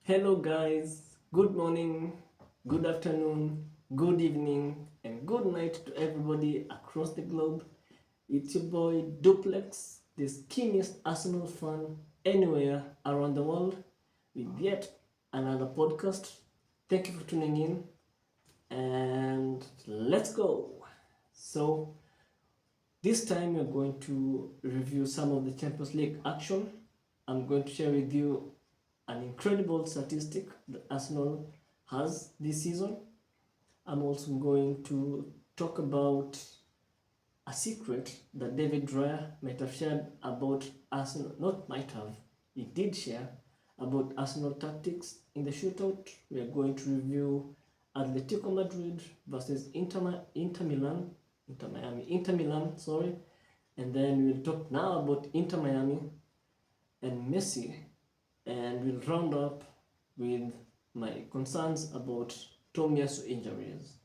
Hello, guys. Good morning, good afternoon, good evening, and good night to everybody across the globe. It's your boy Duplex, the skinniest Arsenal fan anywhere around the world, with yet another podcast. Thank you for tuning in, and let's go. So, this time we're going to review some of the Champions League action. I'm going to share with you an incredible statistic that Arsenal has this season. I'm also going to talk about a secret that David Raya might have shared about Arsenal, not might have, he did share about Arsenal tactics in the shootout. We are going to review Atletico Madrid versus Inter Milan, sorry, and then we'll talk now about Inter Miami and Messi, and we'll round up with my concerns about Tomiyasu injuries.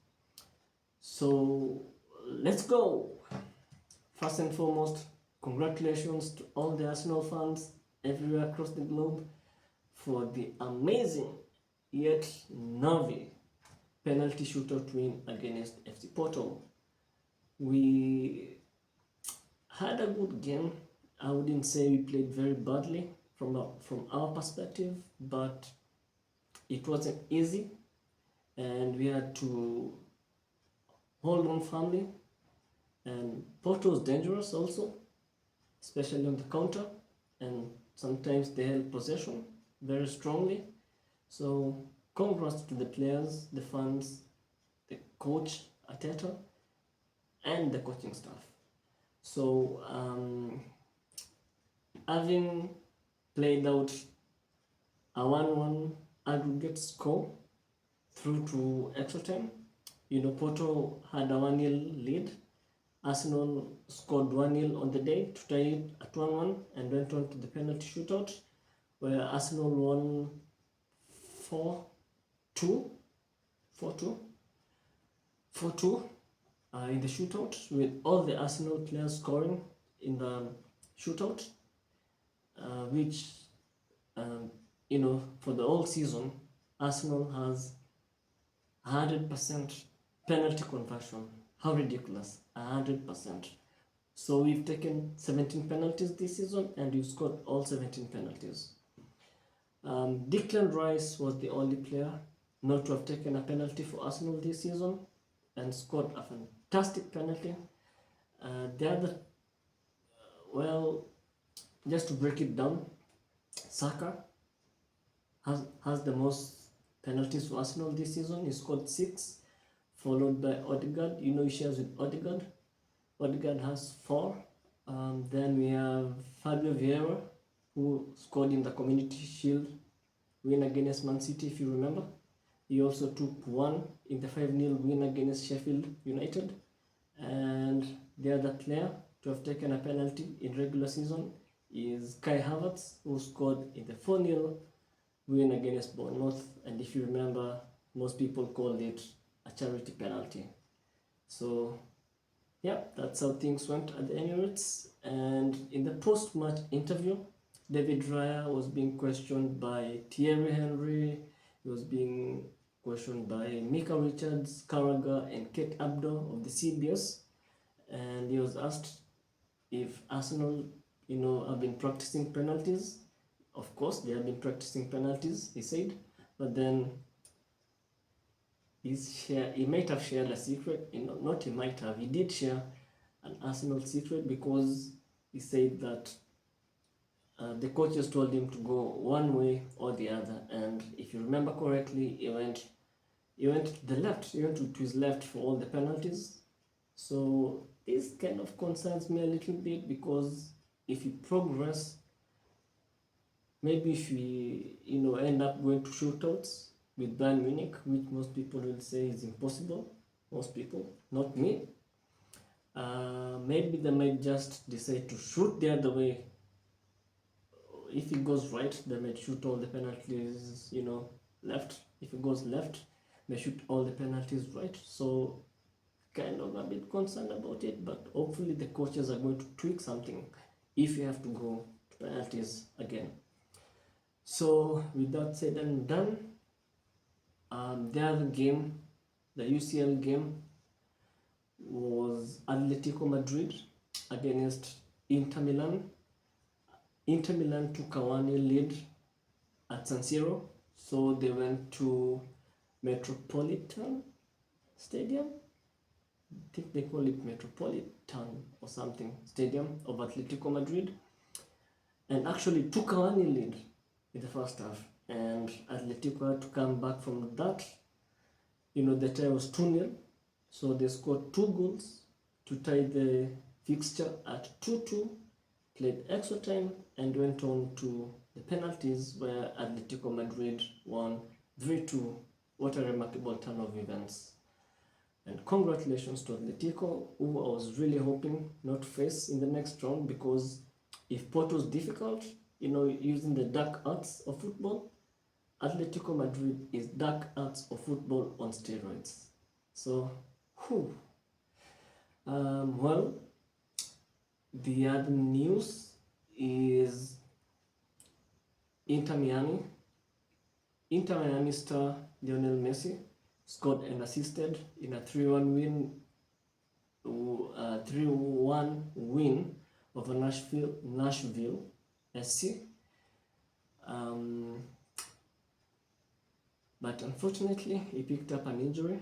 So let's go. First and foremost, congratulations to all the Arsenal fans everywhere across the globe for the amazing yet nervy penalty shootout win against FC Porto. We had a good game. I wouldn't say we played very badly from our perspective, but it wasn't easy, and we had to hold on firmly. And Porto was dangerous also, especially on the counter, and sometimes they held possession very strongly. So congrats to the players, the fans, the coach Arteta, and the coaching staff. So having played out a 1-1 aggregate score through to extra time, Porto had a 1-0 lead. Arsenal scored 1-0 on the day to tie it at 1-1 and went on to the penalty shootout, where Arsenal won 4-2 in the shootout, with all the Arsenal players scoring in the shootout, which for the whole season, Arsenal has 100% penalty conversion. How ridiculous, 100%. So we've taken 17 penalties this season, and we've scored all 17 penalties. Declan Rice was the only player not to have taken a penalty for Arsenal this season and scored a fantastic penalty. The other, just to break it down, Saka has the most penalties for Arsenal this season. He scored 6, followed by Odegaard. He shares with Odegaard. Odegaard has 4. Then we have Fabio Vieira, who scored in the Community Shield win against Man City, if you remember. He also took 1 in the 5-0 win against Sheffield United. And the other player to have taken a penalty in regular season is Kai Havertz, who scored in the 4-0 win against Bournemouth. And if you remember, most people called it a charity penalty. So yeah, that's how things went at the Emirates. And in the post-match interview, David Raya was being questioned by Thierry Henry. He was being questioned by Mika Richards, Carragher, and Kate Abdo of the CBS. And he was asked if Arsenal, have been practicing penalties. Of course, they have been practicing penalties, he said. But then he might have shared a secret. Not he might have. He did share an Arsenal secret, because he said that the coaches told him to go one way or the other, and if you remember correctly, he went to the left. He went to his left for all the penalties. So this kind of concerns me a little bit, because if you progress, maybe if we end up going to shootouts with Bayern Munich, which most people will say is impossible. Most people, not me. Maybe they might just decide to shoot the other way. If it goes right, they might shoot all the penalties, left. If it goes left, they shoot all the penalties right. So kind of a bit concerned about it, but hopefully the coaches are going to tweak something if you have to go to penalties again. So with that said and done, the other game, the UCL game, was Atletico Madrid against Inter Milan. Inter Milan took a 1-0 lead at San Siro, so they went to Metropolitan Stadium. I think they call it Metropolitan or something, Stadium of Atletico Madrid, and actually took a 1-0 lead in the first half, and Atletico had to come back from that. The tie was 2-0, so they scored 2 goals to tie the fixture at 2-2, played extra time, and went on to the penalties where Atletico Madrid won 3-2. What a remarkable turn of events. And congratulations to Atletico, who I was really hoping not to face in the next round, because if Porto is difficult, using the dark arts of football, Atletico Madrid is dark arts of football on steroids. So, well, the other news is Inter Miami. Inter Miami star Lionel Messi scored and assisted in a 3-1 win over Nashville SC. But unfortunately, he picked up an injury,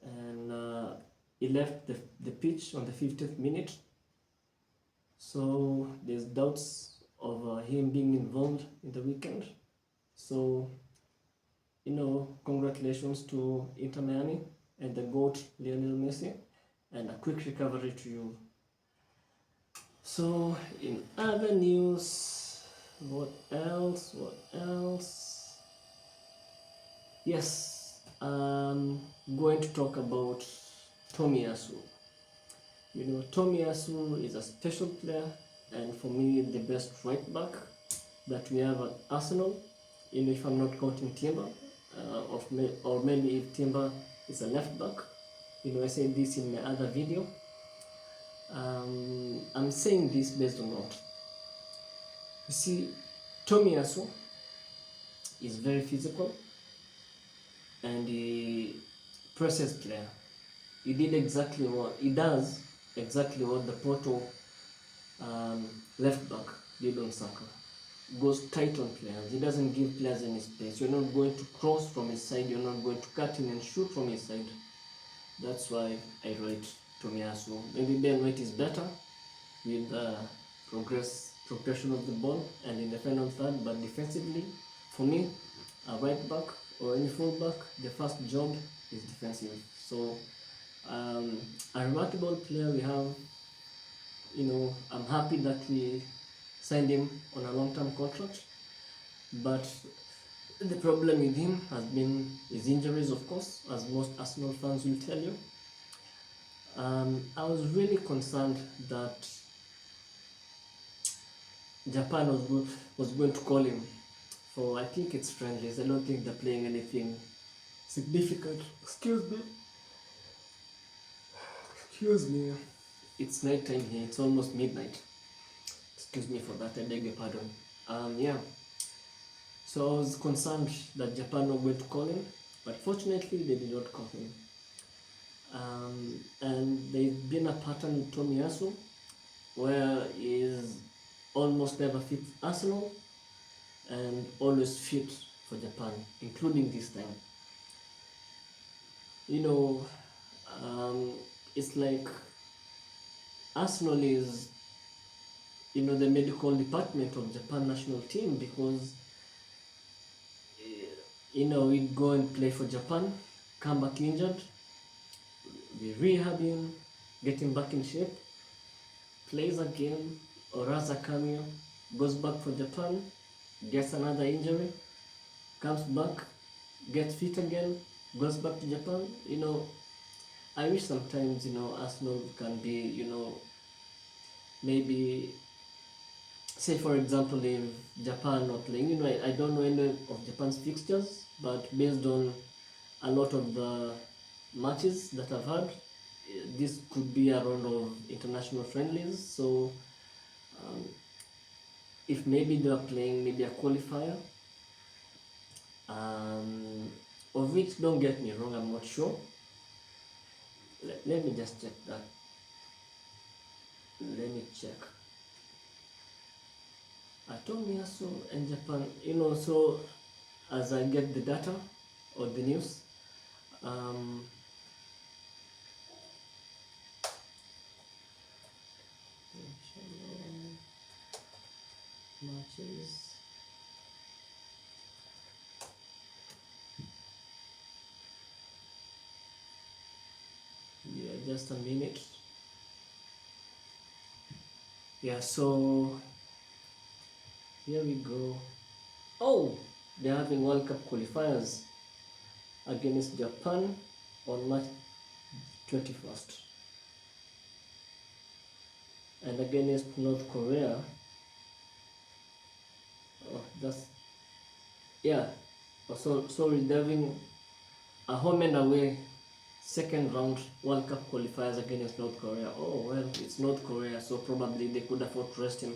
and he left the pitch on the 50th minute. So there's doubts of him being involved in the weekend. So, congratulations to Inter Miami and the GOAT Lionel Messi, and a quick recovery to you. So, in other news, what else? Yes, I'm going to talk about Tomiyasu. Tomiyasu is a special player, and for me, the best right back that we have at Arsenal. If I'm not counting Timber, or maybe if Timber is a left back. I said this in my other video. I'm saying this based on what? You see, Tomiyasu is very physical, and he presses player. He does exactly what the Porto left back did on Saka. Goes tight on players. He doesn't give players any space. You're not going to cross from his side. You're not going to cut in and shoot from his side. That's why I write Tomiyasu. Maybe Ben White is better with the progression of the ball and in the final third, but defensively, for me, a right back or any full back, the first job is defensive. So, a remarkable player we have. I'm happy that we signed him on a long-term contract, but the problem with him has been his injuries, of course, as most Arsenal fans will tell you. I was really concerned that Japan was going to call him for, I think it's friendlies. I don't think they're playing anything significant. Excuse me. It's night time here. It's almost midnight. Excuse me for that. I beg your pardon. So I was concerned that Japan were going to call him, but fortunately they did not call him. And there's been a pattern with Tomiyasu where he is almost never fit Arsenal and always fit for Japan, including this time. It's like Arsenal is, the medical department of Japan national team, because we'd go and play for Japan, come back injured, we rehab him, get him back in shape, plays a game or as a cameo, goes back for Japan, gets another injury, comes back, gets fit again, goes back to Japan. I wish sometimes, Arsenal can be, maybe, say for example, if Japan are playing, I don't know any of Japan's fixtures, but based on a lot of the matches that I've had, this could be a round of international friendlies. So if maybe they are playing maybe a qualifier, of which, don't get me wrong, I'm not sure. Let me just check that. Let me check. Tomiyasu and Japan, so as I get the data or the news, matches. Yeah, just a minute. Yeah, so here we go. Oh, they're having World Cup qualifiers against Japan on March 21st. And against North Korea. Oh, that's, yeah. So sorry, they're having a home and away second round World Cup qualifiers against North Korea. Oh well, it's North Korea, so probably they could afford to rest him.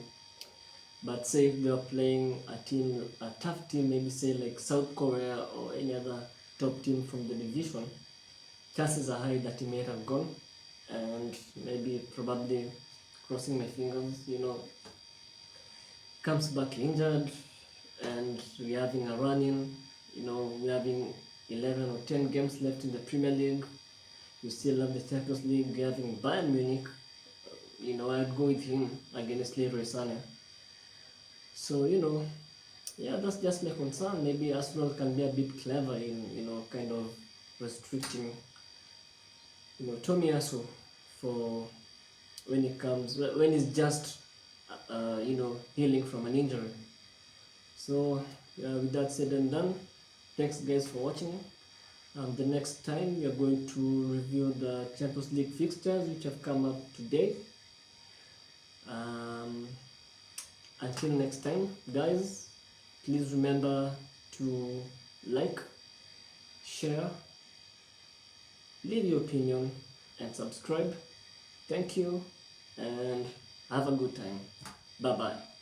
But say if they are playing a tough team, maybe say like South Korea or any other top team from the division, chances are high that he may have gone, and maybe probably, crossing my fingers, comes back injured, and we're having a run-in, we're having 11 or 10 games left in the Premier League. We still have the Champions League. We're having Bayern Munich. I'd go with him against Leroy Sané. So, yeah, that's just my concern. Maybe Arsenal can be a bit clever in, kind of restricting, Tomiyasu for when he's just, healing from an injury. So, with that said and done, thanks guys for watching. The next time we are going to review the Champions League fixtures which have come up today. Until next time, guys, please remember to like, share, leave your opinion, and subscribe. Thank you, and have a good time. Bye bye.